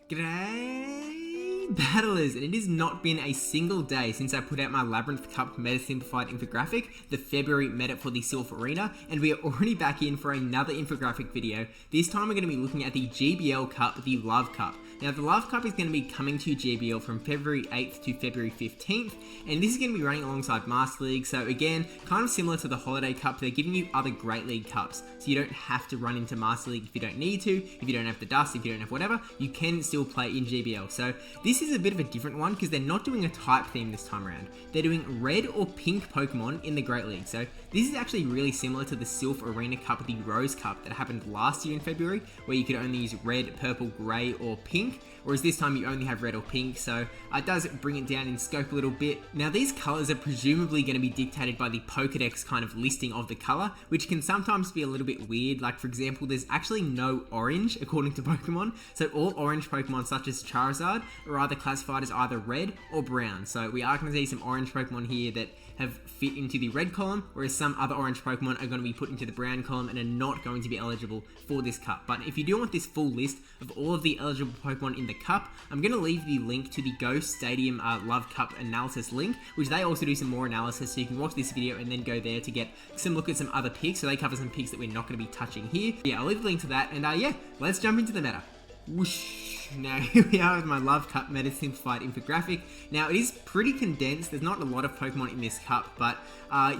G'day, battlers, and it has not been a single day since I put out my Labyrinth Cup Meta Simplified infographic, the February meta for the Sylph Arena, and we are already back in for another infographic video. This time we're going to be looking at the GBL Cup, the Love Cup. Now the Love Cup is going to be coming to GBL from February 8th to February 15th, and this is going to be running alongside Master League, so again, kind of similar to the Holiday Cup, they're giving you other Great League Cups, so you don't have to run into Master League if you don't need to, if you don't have the dust, if you don't have whatever, you can still play in GBL. So this is a bit of a different one because they're not doing a type theme this time around. They're doing red or pink Pokemon in the Great League. So this is actually really similar to the Sylph Arena Cup, the Rose Cup that happened last year in February, where you could only use red, purple, grey, or pink, whereas this time you only have red or pink, so it does bring it down in scope a little bit. Now these colours are presumably going to be dictated by the Pokedex kind of listing of the colour, which can sometimes be a little bit weird. Like for example, there's actually no orange according to Pokemon, so all orange Pokemon such as Charizard are either classified as either red or brown. So we are going to see some orange Pokemon here that have fit into the red column, whereas some other orange Pokemon are going to be put into the brown column and are not going to be eligible for this cup. But if you do want this full list of all of the eligible Pokemon in the cup, I'm going to leave the link to the Ghost Stadium Love Cup analysis link, which they also do some more analysis, so you can watch this video and then go there to get some look at some other picks. So they cover some picks that we're not going to be touching here. Yeah, I'll leave the link to that, and yeah, let's jump into the meta. Whoosh. Now here we are with my Love Cup Meta Simplified infographic. Now it is pretty condensed, there's not a lot of Pokemon in this cup, but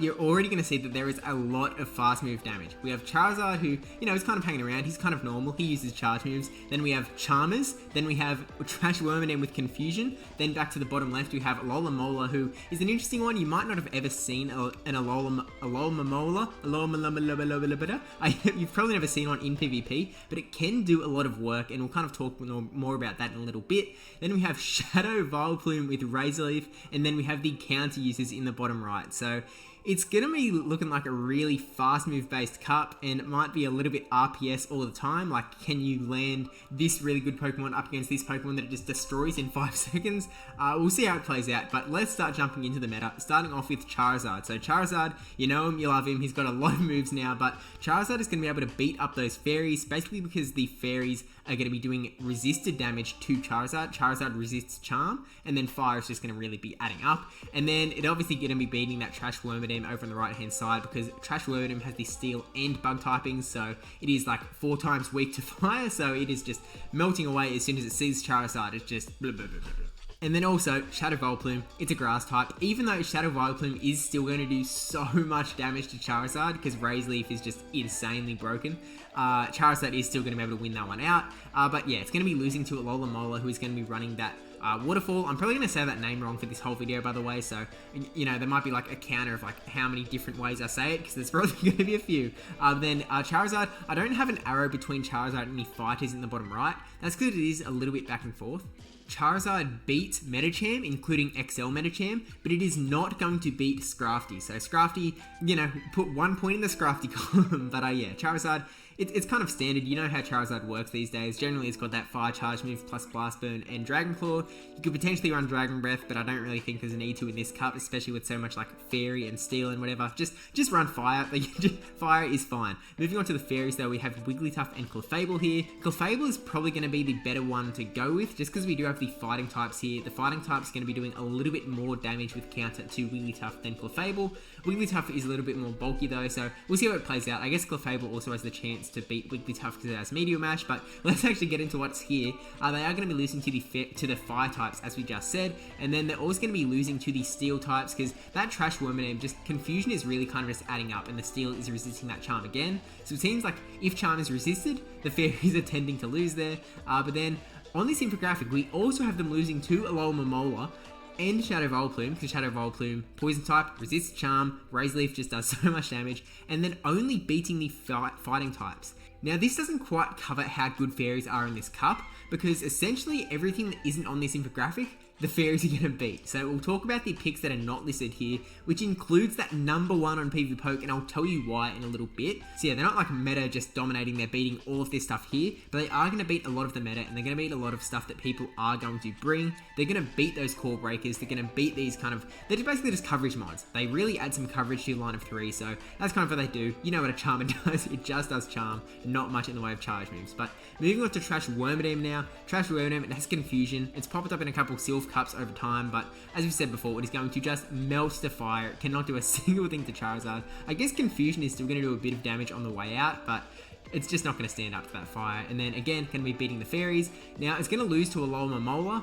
you're already going to see that there is a lot of fast move damage. We have Charizard who, is kind of hanging around, he's kind of normal, he uses charge moves. Then we have Charmers, then we have Trash Wormadam with Confusion, then back to the bottom left we have Alola who is an interesting one. You might not have ever seen an Alola you've probably never seen one in PvP, but it can do a lot of work, and we'll kind of talk more about that in a little bit. Then we have Shadow Vileplume with Razor Leaf, and then we have the counter uses in the bottom right. So it's going to be looking like a really fast move based cup, and it might be a little bit RPS all the time. Like, can you land this really good Pokemon up against this Pokemon that it just destroys in 5 seconds? We'll see how it plays out, but let's start jumping into the meta, starting off with Charizard. So Charizard, you know him, you love him, he's got a lot of moves now, but Charizard is going to be able to beat up those fairies, basically because the fairies are going to be doing resisted damage to Charizard. Charizard resists Charm, and then Fire is just going to really be adding up. And then it obviously going to be beating that Trash Wormadam over on the right hand side, because Trash Wormadam has the Steel and Bug typings, so it is like 4 times weak to Fire, so it is just melting away as soon as it sees Charizard. It's just blah, blah, blah, blah. And then also, Shadow Vileplume, it's a grass type. Even though Shadow Vileplume is still going to do so much damage to Charizard, because Razor Leaf is just insanely broken, Charizard is still going to be able to win that one out. But yeah, it's going to be losing to Alola, who is going to be running that Waterfall. I'm probably going to say that name wrong for this whole video, by the way, so, there might be like a counter of like how many different ways I say it, because there's probably going to be a few. Then Charizard, I don't have an arrow between Charizard and the fighters in the bottom right. That's because it is a little bit back and forth. Charizard beats Medicham, including XL Medicham, but it is not going to beat Scrafty. So Scrafty, put 1 point in the Scrafty column, but yeah, Charizard, it's kind of standard. You know how Charizard works these days. Generally, it's got that Fire Charge move plus Blast Burn and Dragon Claw. You could potentially run Dragon Breath, but I don't really think there's a need to in this cup, especially with so much like Fairy and Steel and whatever. Just run Fire. Fire is fine. Moving on to the Fairies though, we have Wigglytuff and Clefable here. Clefable is probably going to be the better one to go with, just because we do have the Fighting types here. The Fighting type's going to be doing a little bit more damage with counter to Wigglytuff than Clefable. Wigglytuff is a little bit more bulky though, so we'll see how it plays out. I guess Clefable also has the chance to beat Wigglytuff because it has Meteor Mash, but let's actually get into what's here. They are going to be losing to the Fire types, as we just said, and then they're also going to be losing to the Steel types, because that Trash Wormadam, just Confusion is really kind of just adding up, and the Steel is resisting that Charm again. So it seems like if Charm is resisted, the Fairies are tending to lose there, but then on this infographic, we also have them losing to Alola and Shadow Vileplume, because Shadow Vileplume, Poison type, resists Charm, Razor Leaf just does so much damage, and then only beating the Fighting types. Now this doesn't quite cover how good Fairies are in this cup, because essentially everything that isn't on this infographic the fairies are going to beat. So we'll talk about the picks that are not listed here, which includes that number 1 on PvPoke, and I'll tell you why in a little bit. So yeah, they're not like meta just dominating, they're beating all of this stuff here, but they are going to beat a lot of the meta, and they're going to beat a lot of stuff that people are going to bring. They're going to beat those core breakers, they're going to beat these kind of, they're basically just coverage mods. They really add some coverage to your line of 3, so that's kind of what they do. You know what a charmer does, it just does charm, not much in the way of charge moves. But moving on to Trash Wormadam now. Trash Wormadam, it has confusion, it's popped up in a couple Sylph Cups over time, but as we said before, it is going to just melt the fire. It cannot do a single thing to Charizard. I guess confusion is still going to do a bit of damage on the way out, but it's just not going to stand up to that fire. And then again, going to be beating the fairies. Now it's going to lose to a Alomomola.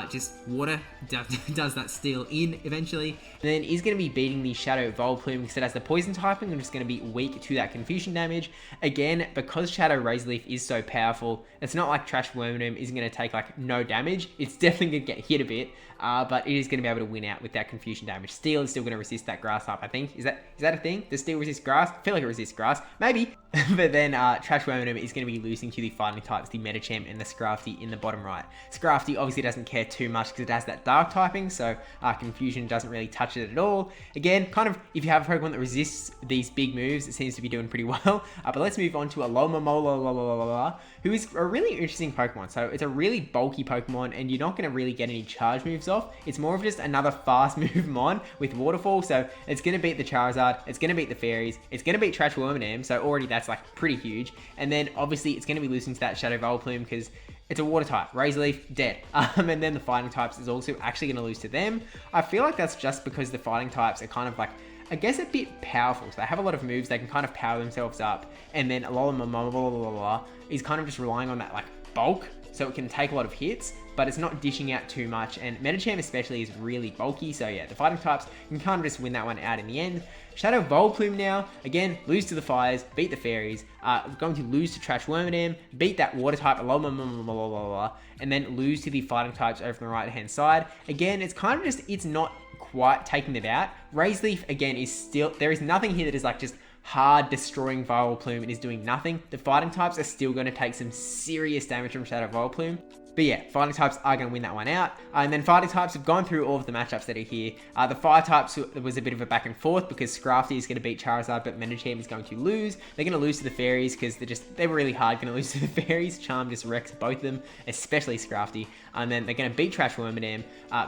Just water does that steal in eventually. And then is going to be beating the Shadow Volplume because it has the poison typing and it's going to be weak to that confusion damage. Again, because Shadow Razor Leaf is so powerful, it's not like Trash Wormadam isn't going to take like no damage. It's definitely going to get hit a bit, but it is going to be able to win out with that confusion damage. Steel is still going to resist that grass type, I think. Is that a thing? Does Steel resist grass? I feel like it resists grass. Maybe. But then Trash Wormadam is going to be losing to the fighting types, the Medicham and the Scrafty in the bottom right. Scrafty obviously doesn't care too much because it has that dark typing, so confusion doesn't really touch it at all. Again, kind of, if you have a Pokemon that resists these big moves, it seems to be doing pretty well. But let's move on to Alomomola, who is a really interesting Pokemon. So it's a really bulky Pokemon, and you're not going to really get any charge moves off. It's more of just another fast move mon with Waterfall, so it's going to beat the Charizard, it's going to beat the Fairies, it's going to beat Trash Wormadam, so already that's like pretty huge. And then obviously it's going to be losing to that Shadow Volplume because it's a water type. Razor Leaf, dead. And then the fighting types is also actually going to lose to them. I feel like that's just because the fighting types are kind of like, I guess, a bit powerful. So they have a lot of moves, they can kind of power themselves up. And then Alomomola is kind of just relying on that like bulk, so it can take a lot of hits, but it's not dishing out too much. And Medicham especially is really bulky, so yeah, the fighting types can kind of just win that one out in the end. Shadow Volplume now, again, lose to the fires, beat the fairies, going to lose to Trash Wormadam, beat that water type, and then lose to the fighting types over on the right hand side. Again, it's kind of just, it's not quite taking it out. Razor Leaf, again, is still, there is nothing here that is like just hard destroying Volplume. It is doing nothing. The fighting types are still going to take some serious damage from Shadow Volplume. But yeah, fighting types are going to win that one out. And then fighting types have gone through all of the matchups that are here. The fire types was a bit of a back and forth because Scrafty is going to beat Charizard, but Medicham is going to lose. They're going to lose to the fairies because they're really hard going to lose to the fairies. Charm just wrecks both of them, especially Scrafty. And then they're going to beat Trash Wormadam,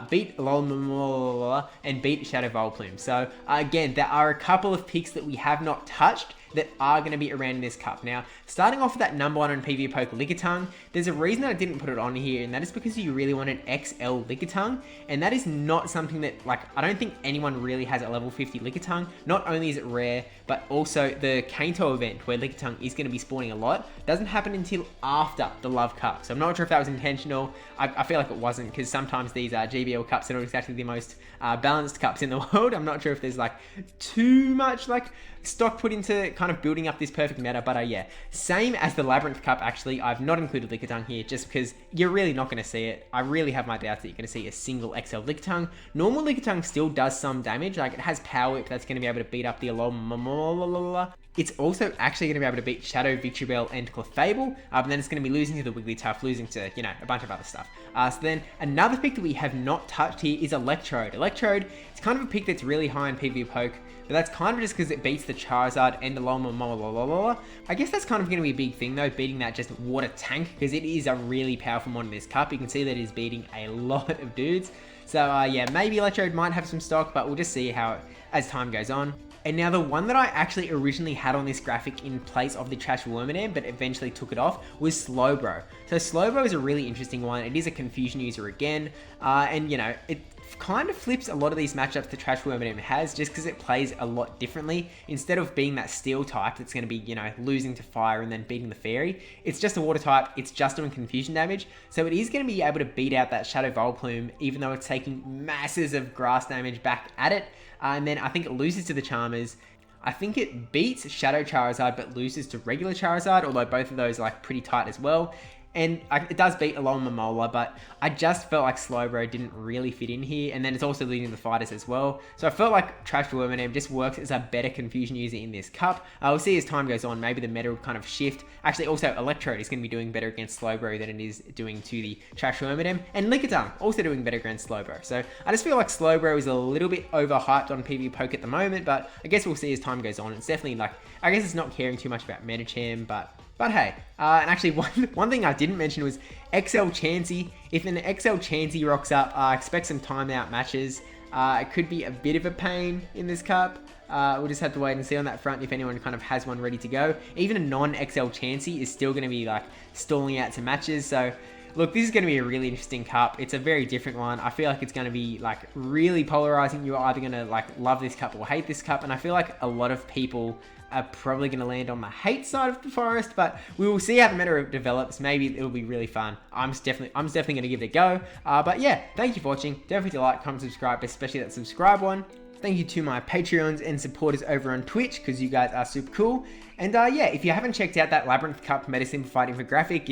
beat Alomomola, and beat Shadow Volplume. So again, there are a couple of picks that we have not touched that are going to be around in this cup. Now, starting off with that number 1 on PvPoke Lickitung, there's a reason that I didn't put it on here, and that is because you really want an XL Lickitung, and that is not something that, like, I don't think anyone really has a level 50 Lickitung. Not only is it rare, but also the Kanto event, where Lickitung is going to be spawning a lot, doesn't happen until after the Love Cup. So I'm not sure if that was intentional. I feel like it wasn't, because sometimes these GBL cups are not exactly the most balanced cups in the world. I'm not sure if there's like too much like stock put into kind of building up this perfect meta, but yeah, same as the Labyrinth Cup. Actually, I've not included Lickitung here just because you're really not going to see it. I really have my doubts that you're going to see a single XL Lickitung. Normal Lickitung still does some damage, like it has Power Whip that's going to be able to beat up the Alomomola. It's also actually going to be able to beat Shadow, Victreebel, and Clefable, but then it's going to be losing to the Wigglytuff, losing to, you know, a bunch of other stuff. So then another pick that we have not touched here is Electrode. Electrode, it's kind of a pick that's really high in PvPoke, but that's kind of just because it beats the Charizard and the Alomomola. I guess that's kind of going to be a big thing though, beating that just water tank, because it is a really powerful mod in this cup. You can see that it is beating a lot of dudes. So yeah, maybe Electrode might have some stock, but we'll just see how as time goes on. And now the one that I actually originally had on this graphic in place of the Trash Wormadam, but eventually took it off, was Slowbro. So Slowbro is a really interesting one. It is a confusion user again, and you know, it kind of flips a lot of these matchups that Trash Wormadam has, just because it plays a lot differently. Instead of being that steel type that's going to be, you know, losing to fire and then beating the fairy, it's just a water type, it's just doing confusion damage. So it is going to be able to beat out that Shadow Volplume, even though it's taking masses of grass damage back at it. And then I think it loses to the Charmers. I think it beats Shadow Charizard but loses to regular Charizard, although both of those are like pretty tight as well. And it does beat along Momola, but I just felt like Slowbro didn't really fit in here, and then it's also leading the fighters as well. So I felt like Trash Eminem just works as a better confusion user in this cup. We'll see as time goes on, maybe the meta will kind of shift. Actually, also Electrode is going to be doing better against Slowbro than it is doing to the Trash Eminem, and Lickitung also doing better against Slowbro. So I just feel like Slowbro is a little bit overhyped on PvPoke at the moment, but I guess we'll see as time goes on. It's definitely like, I guess it's not caring too much about Metacham, but hey, and actually one thing I didn't mention was XL Chansey. If an XL Chansey rocks up, expect some timeout matches. It could be a bit of a pain in this cup. We'll just have to wait and see on that front if anyone kind of has one ready to go. Even a non-XL Chansey is still going to be like stalling out some matches. So look, this is going to be a really interesting cup. It's a very different one. I feel like it's going to be like really polarizing. You're either going to like love this cup or hate this cup. And I feel like a lot of people are probably going to land on the hate side of the forest, but we will see how the meta develops. Maybe it'll be really fun. I'm definitely going to give it a go. But yeah, thank you for watching. Don't forget to like, comment, subscribe, especially that subscribe one. Thank you to my Patreons and supporters over on Twitch, because you guys are super cool. And yeah, if you haven't checked out that Labyrinth Cup Meta Simplified infographic,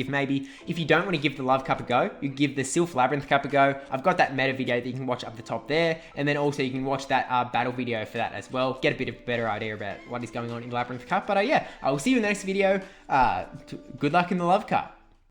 if you don't want to give the Love Cup a go, you give the Sylph Labyrinth Cup a go. I've got that meta video that you can watch up the top there. And then also you can watch that battle video for that as well. Get a bit of a better idea about what is going on in Labyrinth Cup. But yeah, I will see you in the next video. Good luck in the Love Cup.